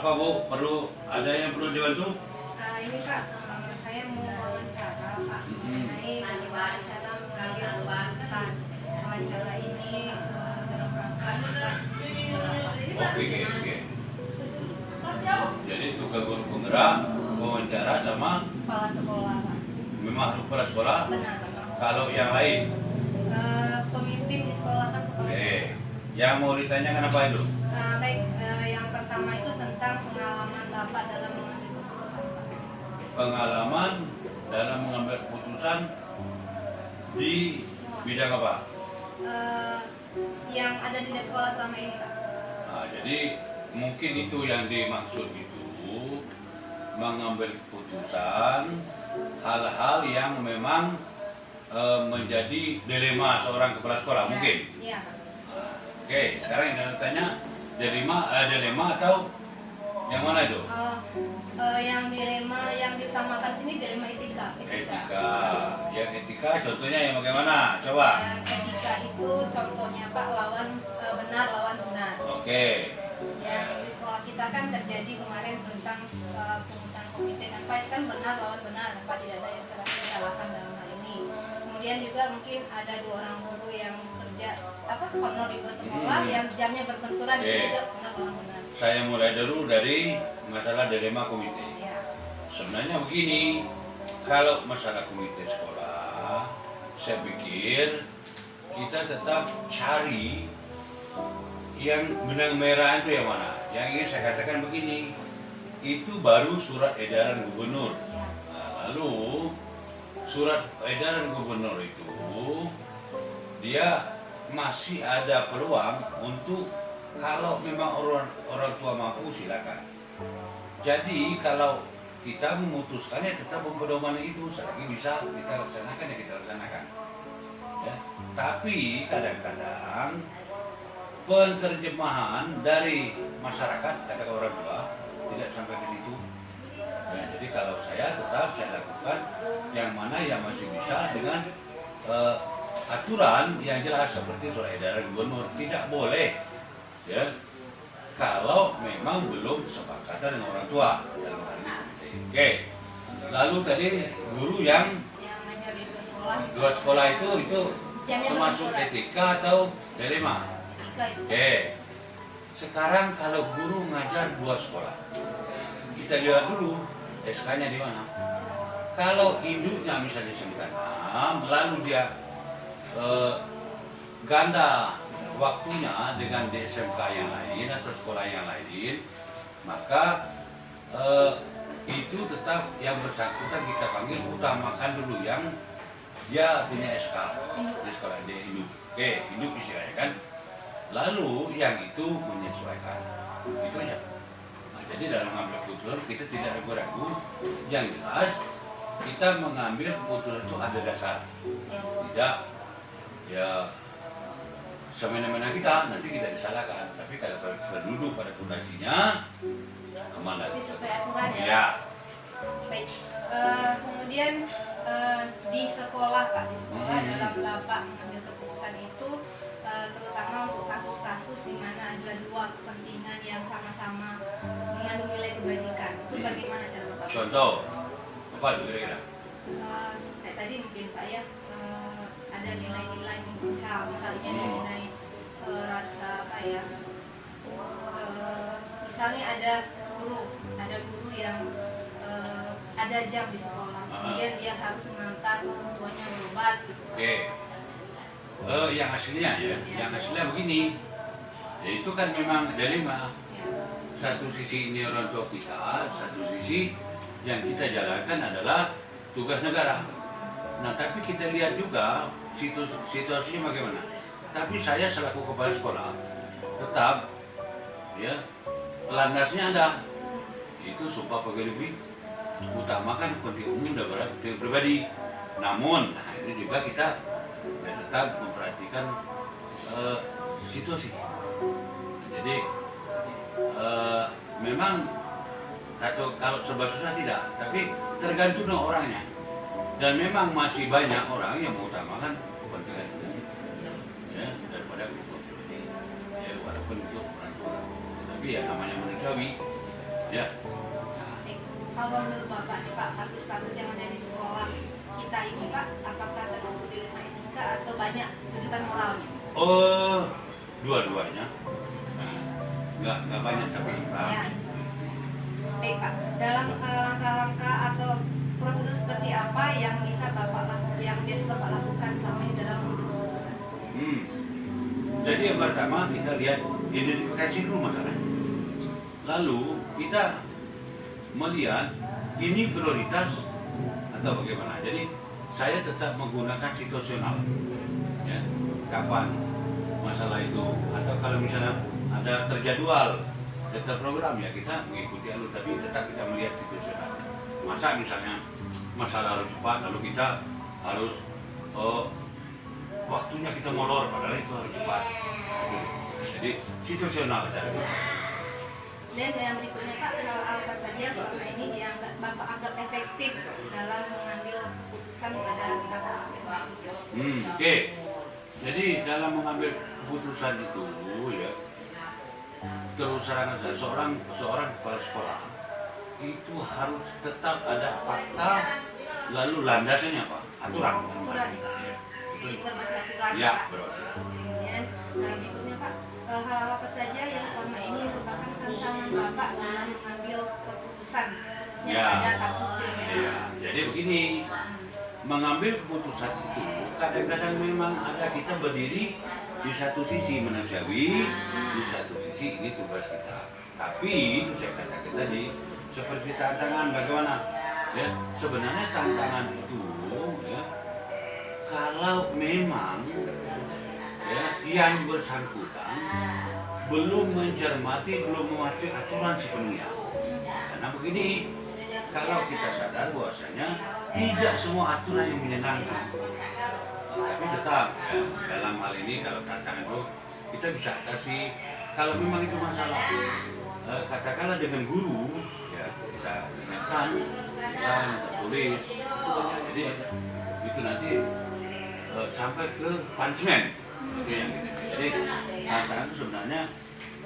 Apa Bu, ada yang perlu dibantu? Ini Pak, saya mau wawancara Pak mengenai wawancara mengambil keputusan wawancara ini dalam rangka tugas. Oke. Jadi tugas guru penggerak wawancara sama Kepala sekolah Pak. memang kepala sekolah. Benar. Kalau yang lain, Pemimpin di sekolah kan kepala. oke. Yang mau ditanyakan apa itu? Baik, yang pertama itu tentang pengalaman Bapak dalam mengambil keputusan Pak. Pengalaman dalam mengambil keputusan di bidang apa? Yang ada di sekolah selama ini Pak. Nah, jadi mungkin itu yang dimaksud itu mengambil keputusan hal-hal yang memang menjadi dilema seorang kepala sekolah mungkin. Iya Pak. Oke, sekarang yang tanya dilema atau yang mana itu? Yang dilema yang diutamakan sini dilema etika. Etika. Yang etika contohnya yang bagaimana? Coba. Yang etika itu contohnya Pak benar lawan benar. Oke. Yang di sekolah kita kan terjadi kemarin tentang pengurusan komite kan benar lawan benar, Pak, tidak ada yang disalahkan dalam hal ini. Kemudian juga mungkin ada 2 orang guru yang kerja honor di sekolah yang jamnya berbenturan itu juga benar lawan benar. Saya mulai dulu dari masalah dilema komite. Ya. Sebenarnya begini, kalau masalah komite sekolah, saya pikir kita tetap cari yang benang merah itu yang mana. Yang ingin saya katakan begini, itu baru surat edaran gubernur. Nah, lalu surat edaran gubernur itu dia masih ada peluang untuk kalau memang orang tua mampu silakan. Jadi kalau kita memutuskannya tetap mempedoman itu, selagi bisa kita laksanakan ya kita laksanakan. Ya. Tapi kadang-kadang penerjemahan dari masyarakat kata orang tua tidak sampai ke situ. Ya, jadi kalau saya tetap saya lakukan yang mana yang masih bisa dengan aturan yang jelas seperti surat edaran gubernur. Tidak boleh ya kalau memang belum kesepakatan dengan orang tua dalam hal ini. Oke. Lalu tadi guru yang ngajar di sekolah. 2 sekolah itu termasuk etika atau dilema? Oke. Sekarang kalau guru ngajar 2 sekolah, kita lihat dulu SK-nya di mana. Kalau induknya misalnya SMK 6, lalu dia ganda waktunya dengan di SMK yang lain atau sekolah yang lain, maka itu tetap yang bersangkutan kita panggil utamakan dulu yang dia punya SK di sekolah di induk. Oke, induk istilahnya kan. Lalu yang itu menyesuaikan, itu aja. Nah, jadi dalam mengambil keputusan kita tidak ragu-ragu, yang jelas kita mengambil keputusan itu ada dasar, tidak ya semena-mena kita nanti kita disalahkan. Tapi kalau kita duduk pada fondasinya aman lagi. Sesuai aturan ya. Ya. Baik. Kemudian di sekolah Pak, dalam Bapak mengambil keputusan itu terutama untuk kasus-kasus di mana ada 2 kepentingan yang sama-sama mengandung nilai kebajikan. Itu bagaimana cara Bapak? Contoh apa itu kira-kira? Kayak tadi mungkin Pak ya, ada nilai-nilai misalnya nilai rasa apa ya, misalnya ada guru yang ada jam di sekolah, kemudian dia harus mengantar orang tuanya berobat. Oke. Yang hasilnya yang hasilnya begini, ya itu kan memang dilema. Satu sisi ini orang tua kita, satu sisi yang kita jalankan adalah tugas negara. Nah, tapi kita lihat juga situasinya bagaimana. Tapi saya selaku kepala sekolah tetap ya landasnya ada. Itu sumpah pegawai negeri utamakan kepentingan umum daripada kepentingan pribadi. Namun, ini juga kita tetap memperhatikan situasi. Jadi memang kalau serba susah tidak, tapi tergantung dengan orangnya. Dan memang masih banyak orang yang mengutamakan kepentingan ya daripada kepentingan pribadi. Ya walaupun itu orang tua, tapi ya namanya manusiawi. Ya. Baik. Kalau menurut Bapak nih Pak, kasus-kasus yang ada di sekolah kita ini Pak, apakah termasuk dilema etika atau banyak rujukan moralnya? Oh, dua-duanya. Nah, nggak banyak tapi Ya. Baik Pak, dalam langkah-langkah atau prosedur seperti apa yang bisa yang biasa Bapak lakukan selama ini dalam mengambil keputusan? Jadi yang pertama kita lihat identifikasi dulu masalahnya. Lalu kita melihat ini prioritas atau bagaimana. Jadi saya tetap menggunakan situasional. Ya, kapan masalah itu atau kalau misalnya ada terjadwal program ya kita mengikuti alur, tapi tetap kita melihat situasional. Masa misalnya masalah harus cepat lalu kita harus waktunya kita molor padahal itu harus cepat. Jadi situasional saja. Dan yang berikutnya Pak, hal apa saja yang selama ini Bapak anggap efektif dalam mengambil keputusan pada kasus ini? Oke. Jadi dalam mengambil keputusan itu ya, terus terang saja seorang kepala sekolah itu harus tetap ada fakta, lalu landasannya apa? Aturan. Ya, itu berbasis aturan. Ya, Pak. berbasis. Kemudian berikutnya Pak, hal apa saja yang selama ini merupakan tantangan Bapak dalam mengambil keputusan khususnya Ya. pada kasus kriminal? Ya, jadi begini, mengambil keputusan itu kadang-kadang memang ada kita berdiri di satu sisi manusiawi, di satu sisi ini tugas kita. Tapi saya katakan tadi seperti tantangan bagaimana? Ya, sebenarnya tantangan itu ya kalau memang ya yang bersangkutan belum mencermati, belum mematuhi aturan sepenuhnya. Karena begini, kalau kita sadar bahwasanya tidak semua aturan yang menyenangkan, tapi tetap ya, dalam hal ini kalau tantangan itu kita bisa atasi. Kalau memang itu masalah, katakanlah dengan guru, ya kita ingatkan, misalnya tertulis, itu banyak. Jadi itu nanti sampai ke punishment. Itu yang gitu. Jadi tantangan itu sebenarnya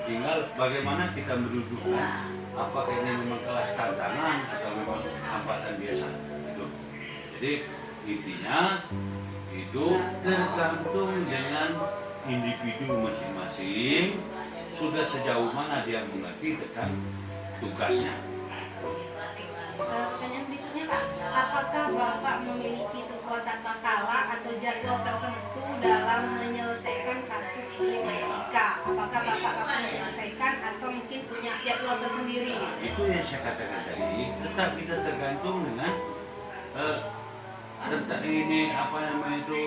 tinggal bagaimana kita mendudukkan apakah ini memang kelas tantangan atau memang hambatan biasa. Itu. Jadi intinya itu tergantung dengan individu masing-masing sudah sejauh mana dia mengerti tentang tugasnya. Pertanyaan berikutnya Pak, apakah Bapak memiliki sebuah tata kala atau jadwal tertentu dalam menyelesaikan kasus dilema etika? Apakah Bapak akan menyelesaikan atau mungkin punya jadwal tersendiri? Itu yang saya katakan tadi, tetap kita tergantung dengan tentang ini apa namanya itu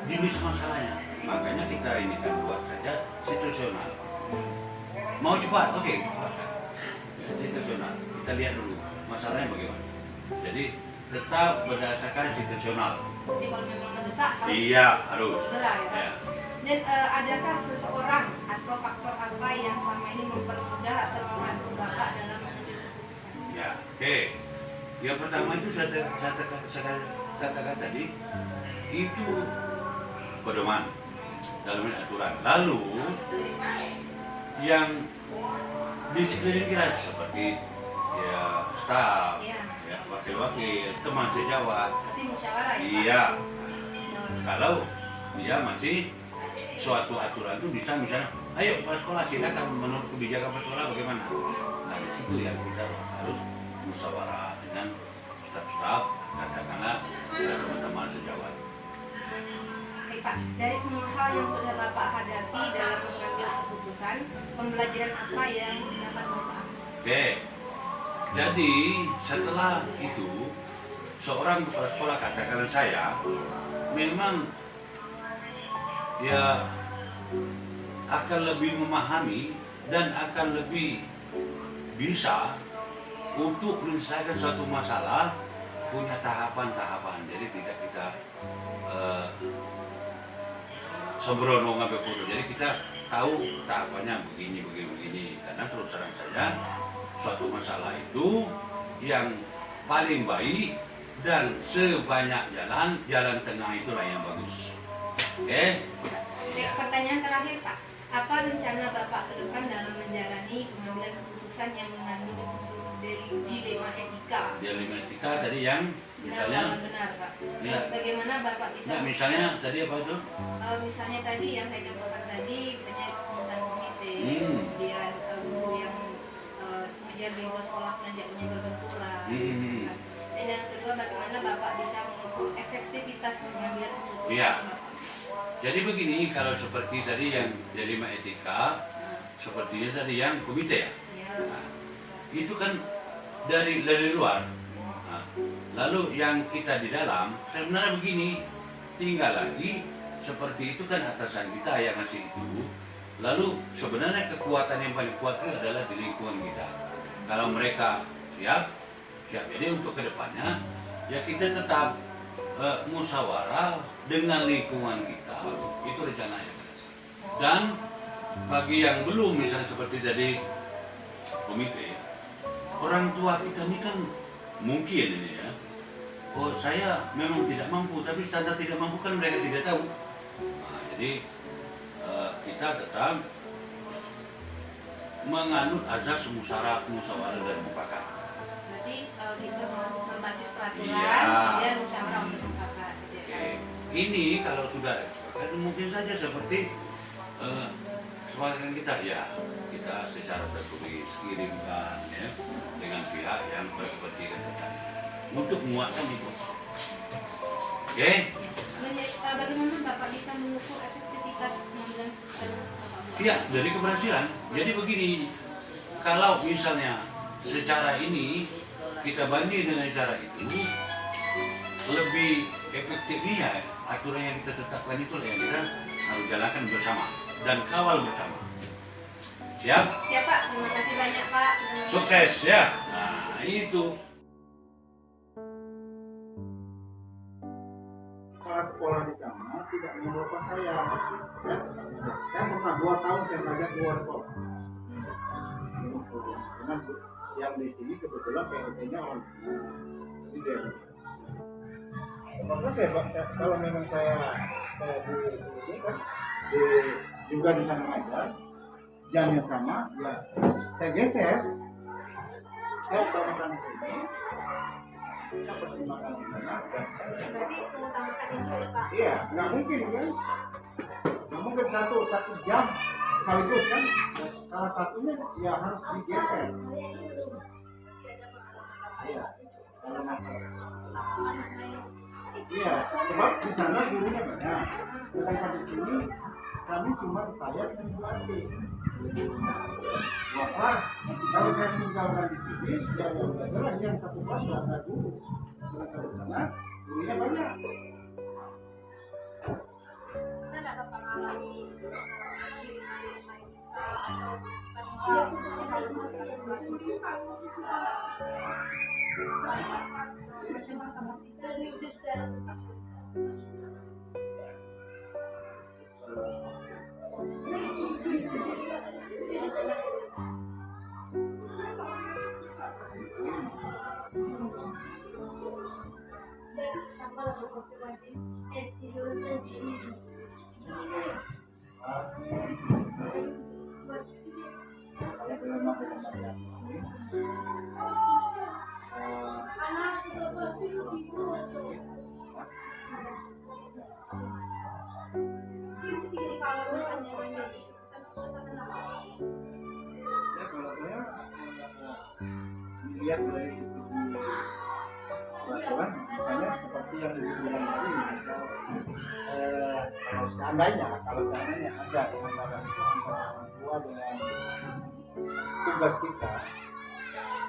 jenis masalahnya. Makanya kita ini kan buat saja situasional. Mau cepat, oke. Situasional. Kita lihat dulu masalahnya bagaimana. Jadi tetap berdasarkan situasional. Jadi kalau memang mendesak harus Iya, harus. segera ya. Ya. Dan adakah seseorang atau faktor apa yang selama ini mempermudah atau membantu Bapak dalam mengambil keputusan? Ya, oke. Yang pertama itu saya katakan tadi itu pedoman dalam aturan. Lalu yang di sekeliling kita seperti ya staf, Iya. ya wakil-wakil, teman sejawat. Berarti musyawarah ya Pak? Iya. Kalau dia masih suatu aturan itu bisa misalnya, ayo kepala sekolah silakan menurut kebijakan kepala sekolah bagaimana. Nah di situ yang kita harus musyawarah dengan staf-staf, katakanlah teman-teman sejawat. Baik Pak, dari semua hal yang sudah Bapak hadapi dalam mengambil keputusan, pembelajaran apa yang dapat Bapak ambil? Oke, jadi setelah itu seorang kepala sekolah katakanlah saya memang ya akan lebih memahami dan akan lebih bisa untuk menyelesaikan suatu masalah punya tahapan-tahapan. Jadi tidak kita sembrono ngambil kudu. Jadi kita tahu tahapannya begini. Karena terus terang saja suatu masalah itu yang paling baik dan sebanyak jalan tengah itulah yang bagus. Oke? Baik, pertanyaan terakhir Pak, apa rencana Bapak ke depan dalam menjalani pengambilan keputusan keputusan yang mengandung unsur dilema etika. Dilema etika tadi yang misalnya benar Pak. Ya. Bagaimana Bapak bisa? Nah, misalnya tadi apa itu? Misalnya tadi yang saya contohkan tadi, misalnya tentang komite, Hmm. kemudian guru yang mengajar di luar sekolah mengajaknya berbenturan. Hmm. Dan yang kedua, bagaimana Bapak bisa mengukur efektivitas pengambilan keputusan Iya. Bapak? Jadi begini, kalau seperti tadi yang dilema etika, sepertinya tadi yang komite ya. Ya. Nah, itu kan dari luar. Nah, lalu yang kita di dalam sebenarnya begini, tinggal lagi seperti itu kan atasan kita yang ngasih itu. Lalu sebenarnya kekuatan yang paling kuat itu adalah di lingkungan kita. Kalau mereka siap. Jadi untuk kedepannya ya kita tetap musyawarah dengan lingkungan kita. Itu rencananya. Dan bagi yang belum misalnya seperti tadi komite, orang tua kita ini kan mungkin ini ya, oh saya memang tidak mampu, tapi standar tidak mampu kan mereka tidak tahu. Nah, jadi kita tetap menganut azas musyawarah dan mufakat. Berarti kita mau berbasis peraturan, Iya. kemudian musyawarah untuk mufakat. Gitu ya, Pak? Oke. Ini kalau sudah sepakat mungkin saja seperti kesepakatan kita ya, kita secara tertulis kirimkan ya dengan pihak yang berkepentingan kita untuk menguatkan itu. Oke? Bagaimana Bapak bisa mengukur efektivitas pengambilan keputusan Bapak? Iya, dari keberhasilan. Jadi begini, kalau misalnya secara ini kita banding dengan cara itu, lebih efektifnya aturan yang kita tetapkan itu yang kita harus jalankan bersama dan kawal bersama. Siap? Siap Pak, terima kasih banyak Pak. Sukses ya. Nah, itu. Kepala sekolah di sana tidak menyapa saya. Saya pernah 2 tahun saya belajar 2 sekolah. Ini sekolah. Karena yang di sini kebetulan PLT-nya orang student. Masa kalau memang saya di kan juga di sana ngajar, jamnya sama, ya saya geser. Saya utamakan di sini. Saya pertimbangkan di sana. Berarti mengutamakan ini ya Pak. Iya, nggak mungkin kan? Nggak mungkin satu jam sekaligus kan? Salah satunya ya harus digeser. Iya, kalau masalah. Iya, sebab di sana gurunya banyak. Sedangkan di sini kami cuma saya dan Ibu Ati. Dua kelas. Kalau saya tinggalkan di sini, ya adalah yang satu kelas nggak ada guru. Sedangkan di sana gurunya banyak. Mana Bapak mengalami Ya kalau saya melihat dari segi peraturan, misalnya seperti yang dibilang tadi, kalau seandainya ada di antara itu antara orang tua dengan tugas kita,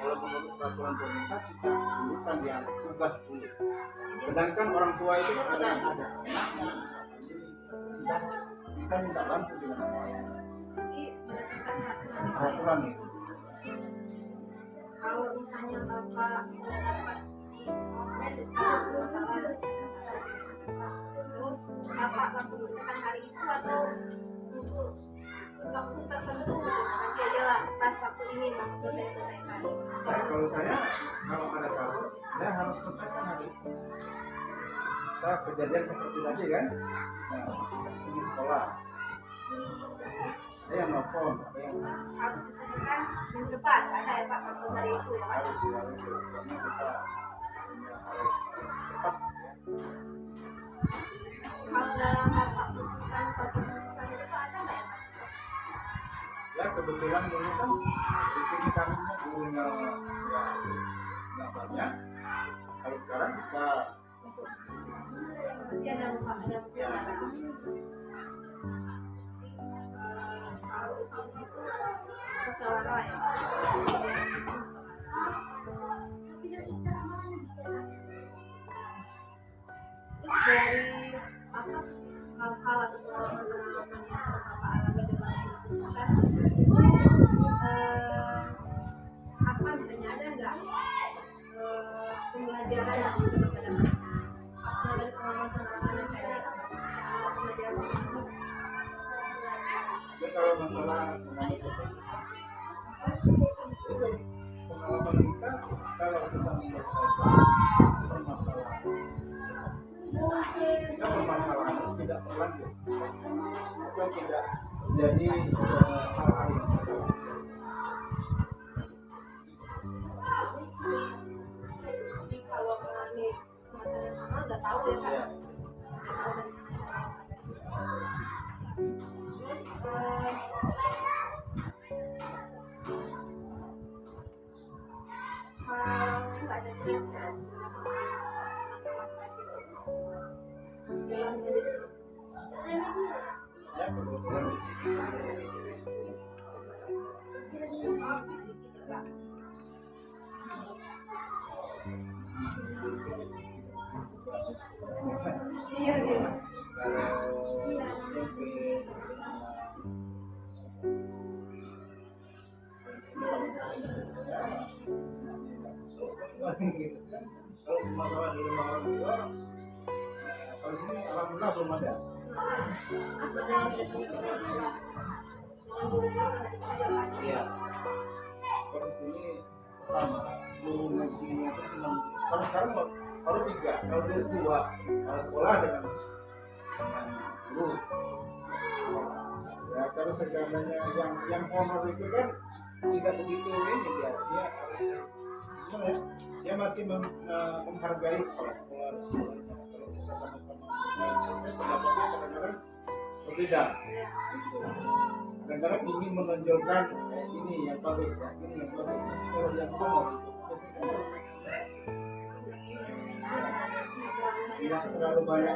kalau menurut peraturan pemerintah kita bukan di tugas dulu. Sedangkan orang tua itu ada anaknya bisa minta bantu dengan orang lain. Peraturan itu. kalau misalnya Bapak mendapat di masalah terus Bapak langsung menyelesaikan hari itu atau untuk waktu tertentu nanti aja lah pas waktu ini langsung saya selesaikan. Ya, kalau ada kasus, saya harus selesaikan hari itu. Saya kejadian seperti tadi kan, di sekolah. Ada yang nelfon, ada yang Harus disebutkan minggu depan, ada ya Pak langsung hari itu ya Pak. harus soalnya kita harus cepat. Kalau dalam Bapak memutuskan suatu keputusan itu ada nggak ya Pak? Ya kebetulan dulu kan di sini kami dulunya ya nggak banyak. Kalau sekarang kita Berarti ada Pak, ada ya kalau usul itu musyawarah ya. Terus dari apa hal-hal atau pengalaman-pengalaman yang Bapak alami dengan keputusan itu apa misalnya ada nggak pembelajaran yang bisa Bapak dapatkan? Apa dari pengalaman-pengalaman yang kayak pembelajaran ya kalau masalah itu pengalaman kita kalau kita menyelesaikan permasalahan jika permasalahan itu tidak berlanjut atau tidak menjadi hal-hal yang salah. Jadi kalau mengalami masalah yang sama udah tahu ya Pak. Ya, Terus hal nggak ada cerita dalam jadi ya kebetulan di sini Pak. Iya iya. kalau SMP kalau masalah di rumah orang tua kalau sini alhamdulillah belum ada. Iya, kalau di sini pertama guru ngajinya itu cuma kalau sekarang baru 3, kalau dulu 2 kalau sekolah dengan guru. Ya kalau segalanya yang honor itu kan tidak begitu ini dia harus gimana ya? Dia masih menghargai kepala sekolah sekolahnya. Kalau kita sama-sama saya pendapatnya kadang-kadang berbeda. Gitu. Kadang-kadang ingin menonjolkan ini yang bagus ya, ini yang bagus. Tapi kalau yang honor itu biasanya tidak terlalu banyak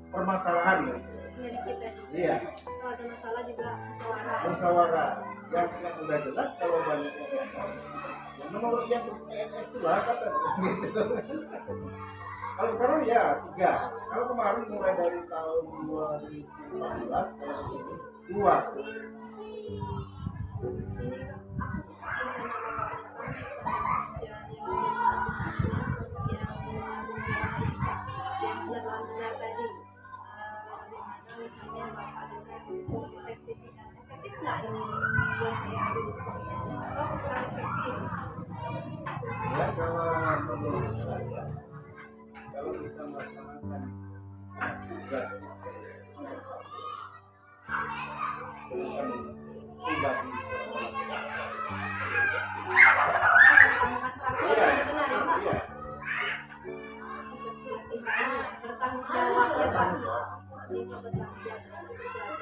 permasalahan ya. Sedikit ya. Iya. Kalau ada masalah juga musyawarah. Musyawarah yang udah jelas kalau banyak yang menurut yang PNS itu lah kata gitu. Kalau sekarang ya 3. Kalau kemarin mulai dari tahun 2014 saya di sini 2. Ya kalau menurut saya kalau kita melaksanakan tugas nomor 1 bukan pribadi iya iya Bertanggung jawab ya Pak. Bertanggung jawab.